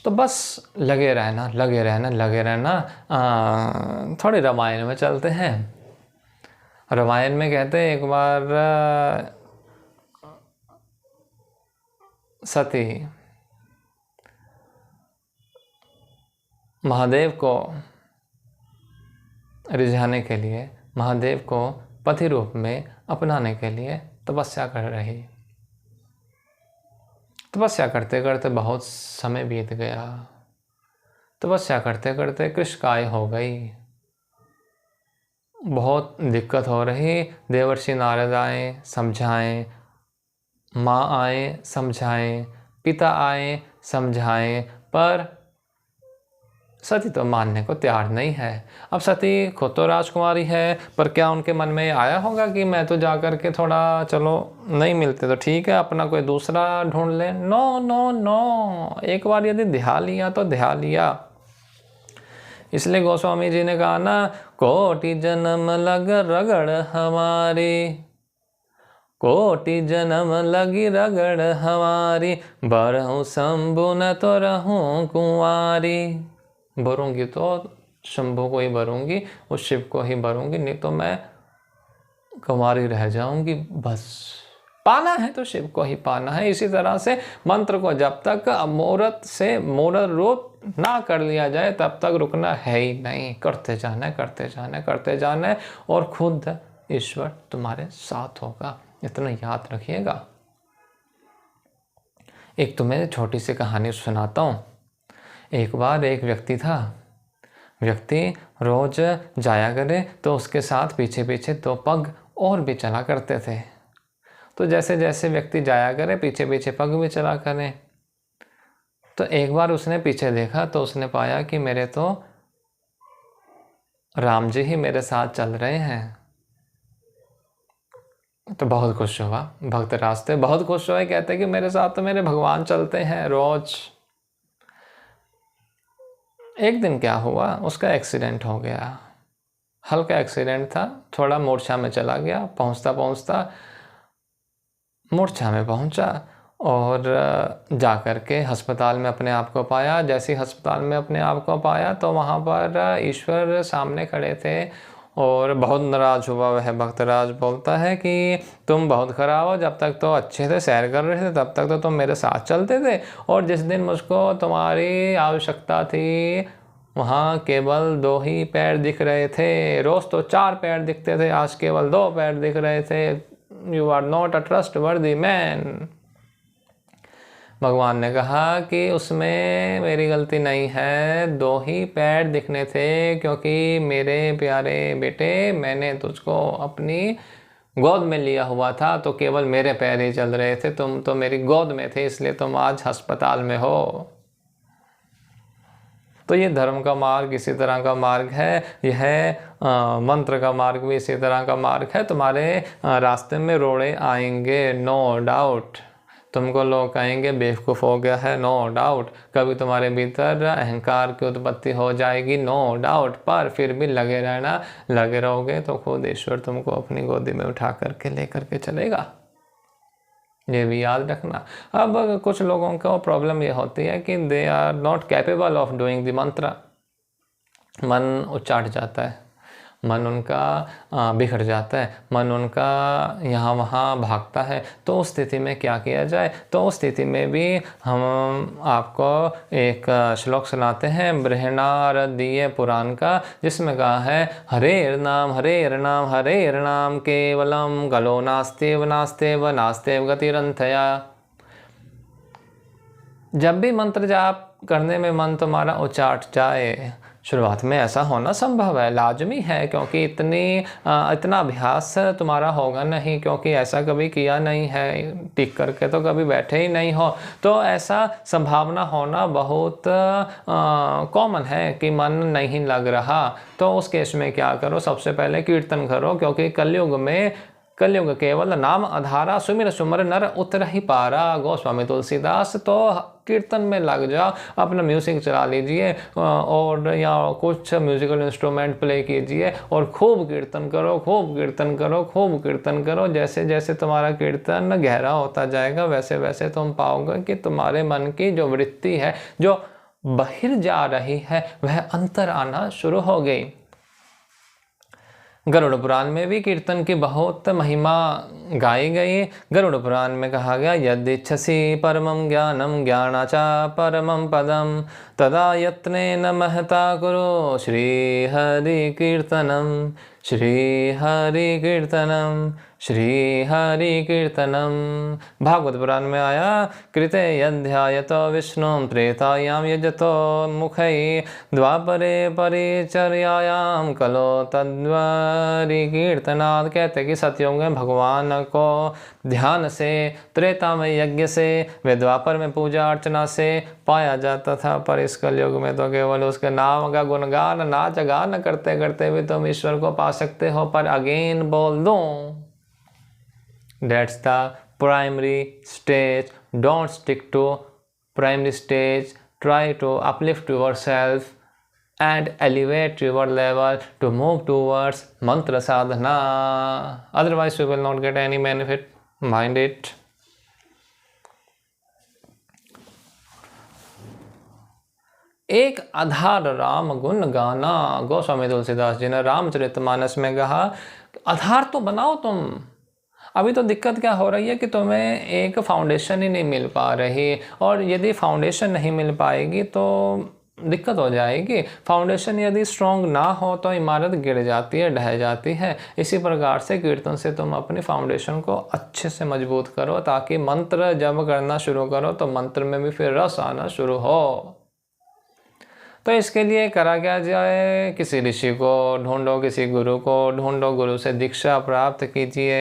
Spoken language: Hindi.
तो बस लगे रहना लगे रहना लगे रहना। थोड़ी रामायण में चलते हैं। रामायण में कहते हैं एक बार सती महादेव को रिझाने के लिए, महादेव को पति रूप में अपनाने के लिए तपस्या कर रही। तपस्या करते करते बहुत समय बीत गया। तपस्या करते करते कृष्णकाय हो गई। बहुत दिक्कत हो रही। देवर्षि नारद आए समझाएं, माँ आए समझाएं, पिता आए समझाएं, पर सती तो मानने को तैयार नहीं है। अब सती खुद तो राजकुमारी है, पर क्या उनके मन में आया होगा कि मैं तो जा कर के थोड़ा, चलो नहीं मिलते तो ठीक है, अपना कोई दूसरा ढूंढ ले। नो नो नो, एक बार यदि ध्यान लिया तो ध्यान लिया। इसलिए गोस्वामी जी ने कहा ना, कोटि जन्म लग रगड़ हमारी, कोटि जन्म लगी रगड़ हमारी, बरहूँ शंभु न तो रहूँ कुंवारी। भरूंगी तो शंभु को ही भरूंगी, उस शिव को ही भरूंगी, नहीं तो मैं कुंवारी रह जाऊंगी। बस पाना है तो शिव को ही पाना है। इसी तरह से मंत्र को जब तक मूर्त से मूर्त रूप ना कर लिया जाए तब तक रुकना है ही नहीं। करते जाना है, करते जाना है, करते जाना है, और खुद ईश्वर तुम्हारे साथ होगा, इतना याद रखिएगा। एक तुम्हें छोटी सी कहानी सुनाता हूँ। एक बार एक व्यक्ति था। व्यक्ति रोज जाया करे तो उसके साथ पीछे पीछे 2 पग और भी चला करते थे। तो जैसे जैसे व्यक्ति जाया करे पीछे पीछे पग भी चला करें। तो एक बार उसने पीछे देखा तो उसने पाया कि मेरे तो राम जी ही मेरे साथ चल रहे हैं। तो बहुत खुश हुआ। भक्त रास्ते बहुत खुश हुए, कहते कि मेरे साथ तो मेरे भगवान चलते हैं रोज। एक दिन क्या हुआ, उसका एक्सीडेंट हो गया। हल्का एक्सीडेंट था, थोड़ा मूर्छा में चला गया। पहुंचता पहुंचता मूर्छा में पहुंचा और जा कर के अस्पताल में अपने आप को पाया। जैसे ही अस्पताल में अपने आप को पाया तो वहाँ पर ईश्वर सामने खड़े थे और बहुत नाराज़ हुआ। वह भक्तराज बोलता है कि तुम बहुत खराब हो, जब तक तो अच्छे से सैर कर रहे थे तब तक तो तुम मेरे साथ चलते थे, और जिस दिन मुझको तुम्हारी आवश्यकता थी वहाँ केवल 2 ही पैर दिख रहे थे। रोज़ तो 4 पैर दिखते थे, आज केवल 2 पैर दिख रहे थे। You are not a trustworthy man. भगवान ने कहा कि उसमें मेरी गलती नहीं है, 2 ही पैर दिखने थे, क्योंकि मेरे प्यारे बेटे मैंने तुझको अपनी गोद में लिया हुआ था तो केवल मेरे पैर ही चल रहे थे। तुम तो मेरी गोद में थे, इसलिए तुम आज अस्पताल में हो। तो ये धर्म का मार्ग इसी तरह का मार्ग है। यह मंत्र का मार्ग भी इसी तरह का मार्ग है। तुम्हारे रास्ते में रोड़े आएंगे, नो डाउट। तुमको लोग कहेंगे बेवकूफ़ हो गया है, नो डाउट। कभी तुम्हारे भीतर अहंकार की उत्पत्ति हो जाएगी, नो डाउट। पर फिर भी लगे रहना, लगे रहोगे तो खुद ईश्वर तुमको अपनी गोदी में उठा करके ले करके चलेगा। ये भी याद रखना। अब कुछ लोगों को प्रॉब्लम ये होती है कि they are not capable of doing the mantra. मन उच्चाट जाता है, मन उनका बिखर जाता है, मन उनका यहाँ वहाँ भागता है। तो उस स्थिति में क्या किया जाए? तो उस स्थिति में भी हम आपको एक श्लोक सुनाते हैं बृहणारण्यक पुराण का, जिसमें कहा है हरेर नाम हरेर नाम हरेर नाम केवलम गलो नास्तेव नास्तेव नास्तेव गतिरंथया। जब भी मंत्र जाप करने में मन तुम्हारा उचाट जाए, शुरुआत में ऐसा होना संभव है, लाजमी है, क्योंकि इतना अभ्यास तुम्हारा होगा नहीं, क्योंकि ऐसा कभी किया नहीं है, टिक करके तो कभी बैठे ही नहीं हो। तो ऐसा संभावना होना बहुत कॉमन है कि मन नहीं लग रहा। तो उस केस में क्या करो, सबसे पहले कीर्तन करो, क्योंकि कलयुग केवल नाम आधारा, सुमिर सुमर नर उतर ही पारा। गोस्वामी तुलसीदास। तो कीर्तन में लग जाओ, अपना म्यूजिक चला लीजिए और या कुछ म्यूजिकल इंस्ट्रूमेंट प्ले कीजिए और खूब कीर्तन करो, खूब कीर्तन करो, खूब कीर्तन करो। जैसे जैसे तुम्हारा कीर्तन गहरा होता जाएगा वैसे वैसे तुम पाओगे कि तुम्हारे मन की जो वृत्ति है, जो बाहर जा रही है वह अंतर आना शुरू हो गई। गरुड़ पुराण में भी कीर्तन की बहुत महिमा गाई गई। गरुड़ पुराण में कहा गया, यदिच्छसि परमं ज्ञानम ज्ञानाचा परमं पदम तदा यत्नेन महता कुरु श्री हरि कीर्तनम, श्री हरि कीर्तनम, श्री हरि कीर्तनम। भागवत पुराण में आया, कृते यध्यायतो विष्णुं त्रेतायां यजतो मुखै द्वापरे परिचर्यायां कलो तद्वरि कीर्तनात्। कहते कि सतयुग में भगवान को ध्यान से, त्रेता में यज्ञ से, वे द्वापर में पूजा अर्चना से पाया जाता था, पर इस कलयुग में तो केवल उसके नाम का गुणगान नाच गान करते करते भी तुम ईश्वर को पा सकते हो। पर अगेन बोल दूं, that's the primary stage. Don't stick to primary stage. Try to uplift yourself and elevate your level to move towards mantra sadhana. Otherwise you will not get any benefit. Mind it. एक आधार राम गुण गाना। गोस्वामी तुलसीदास जी ने रामचरितमानस में कहा, आधार तो बनाओ तुम। अभी तो दिक्कत क्या हो रही है कि तुम्हें एक फाउंडेशन ही नहीं मिल पा रही, और यदि फाउंडेशन नहीं मिल पाएगी तो दिक्कत हो जाएगी। फाउंडेशन यदि स्ट्रॉन्ग ना हो तो इमारत गिर जाती है, ढह जाती है। इसी प्रकार से कीर्तन से तुम अपनी फाउंडेशन को अच्छे से मजबूत करो, ताकि मंत्र जब करना शुरू करो तो मंत्र में भी फिर रस आना शुरू हो। तो इसके लिए करा क्या जाए, किसी ऋषि को ढूंढो, किसी गुरु को ढूंढो, गुरु से दीक्षा प्राप्त कीजिए।